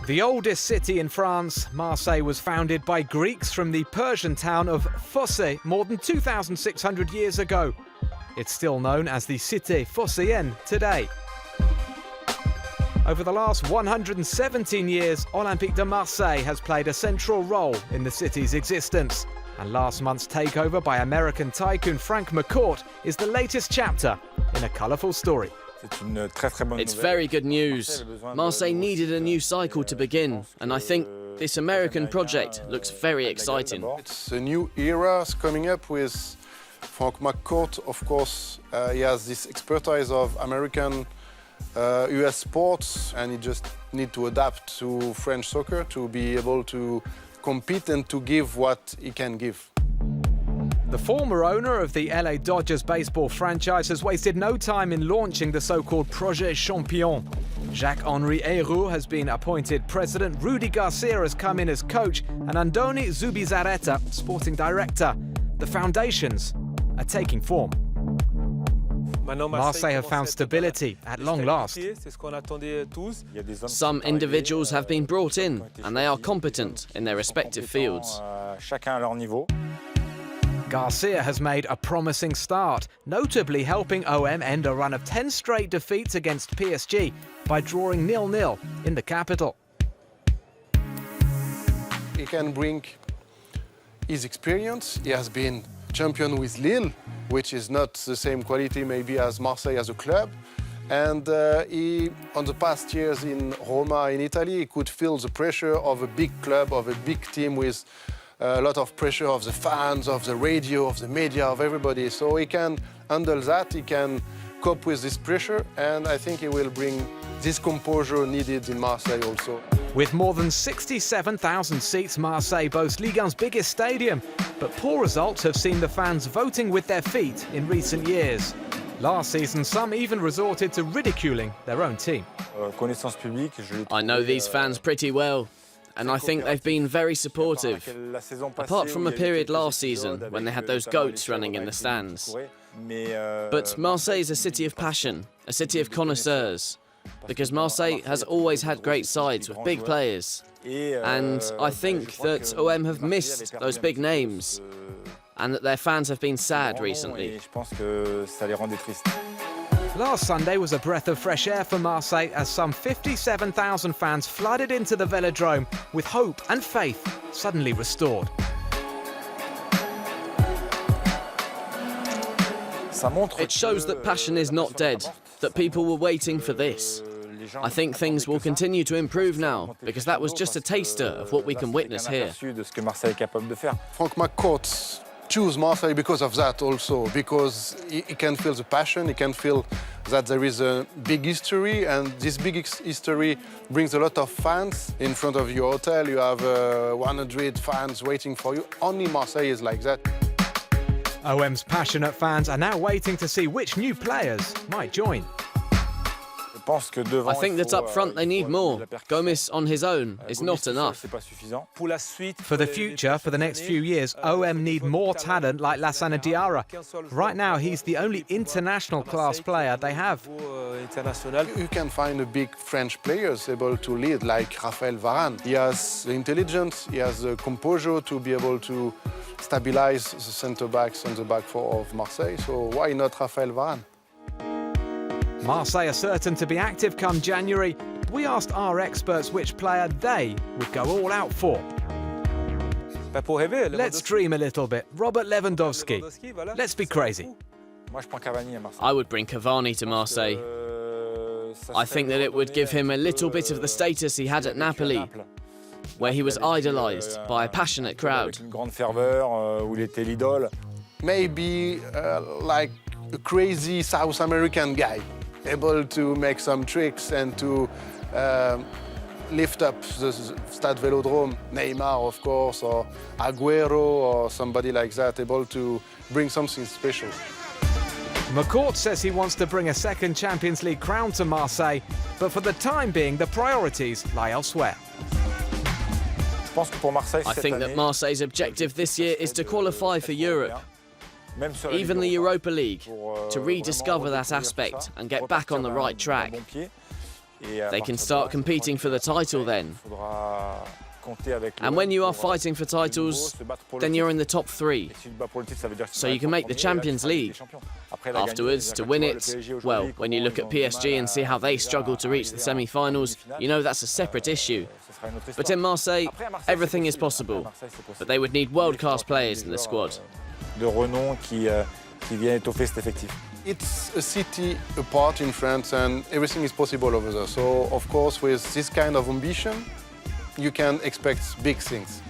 The oldest city in France, Marseille was founded by Greeks from the Persian town of Phocée more than 2,600 years ago. It's still known as the Cité Phocéenne today. Over the last 117 years, Olympique de Marseille has played a central role in the city's existence. And last month's takeover by American tycoon Frank McCourt is the latest chapter in a colourful story. It's very good news. Marseille needed a new cycle to begin, and I think this American project looks very exciting. It's a new era coming up with Frank McCourt. Of course, he has this expertise of American US sports, and he just needs to adapt to French soccer to be able to compete and to give what he can give. The former owner of the LA Dodgers baseball franchise has wasted no time in launching the so-called Projet Champion. Jacques-Henri Cheyrou has been appointed president, Rudy Garcia has come in as coach, and Andoni Zubizarreta, sporting director. The foundations are taking form. Marseille have found stability at long last. Some individuals have been brought in, and they are competent in their respective fields. Garcia has made a promising start, notably helping OM end a run of 10 straight defeats against PSG by drawing 0-0 in the capital. He can bring his experience. He has been champion with Lille, which is not the same quality maybe as Marseille as a club. And he, on the past years in Roma in Italy, he could feel the pressure of a big club, of a big team with a lot of pressure of the fans, of the radio, of the media, of everybody. So he can handle that, he can cope with this pressure, and I think he will bring this composure needed in Marseille also. With more than 67,000 seats, Marseille boasts Ligue 1's biggest stadium, but poor results have seen the fans voting with their feet in recent years. Last season, some even resorted to ridiculing their own team. I know these fans pretty well, and I think they've been very supportive, apart from a period last season when they had those goats running in the stands. But Marseille is a city of passion, a city of connoisseurs, because Marseille has always had great sides with big players. And I think that OM have missed those big names, and that their fans have been sad recently. Last Sunday was a breath of fresh air for Marseille as some 57,000 fans flooded into the Velodrome with hope and faith suddenly restored. It shows that passion is not dead, that people were waiting for this. I think things will continue to improve now, because that was just a taster of what we can witness here. Frank McCourt choose Marseille because of that also, because he can feel the passion, he can feel that there is a big history, and this big history brings a lot of fans. In front of your hotel, you have 100 fans waiting for you. Only Marseille is like that. OM's passionate fans are now waiting to see which new players might join. I think that up front they need more. Gomis on his own is not enough. For the future, for the next few years, OM need more talent like Lassana Diarra. Right now, he's the only international class player they have. You can find a big French players able to lead, like Raphael Varane. He has the intelligence, he has the composure to be able to stabilize the centre-backs on the back four of Marseille. So why not Raphael Varane? Marseille are certain to be active come January. We asked our experts which player they would go all out for. Let's dream a little bit. Robert Lewandowski. Let's be crazy. I would bring Cavani to Marseille. I think that it would give him a little bit of the status he had at Napoli, where he was idolised by a passionate crowd. Maybe like a crazy South American guy, able to make some tricks and to lift up the Stade Velodrome. Neymar, of course, or Agüero, or somebody like that, able to bring something special. McCourt says he wants to bring a second Champions League crown to Marseille, but for the time being, the priorities lie elsewhere. I think that Marseille's objective this year is to qualify for Europe, even the Europa League, to rediscover that aspect and get back on the right track. They can start competing for the title then. And when you are fighting for titles, then you're in the top 3. So you can make the Champions League. Afterwards, to win it, well, when you look at PSG and see how they struggle to reach the semi-finals, you know that's a separate issue. But in Marseille, everything is possible. But they would need world-class players in the squad. It's a city apart in France and everything is possible over there. So, of course, with this kind of ambition, you can expect big things.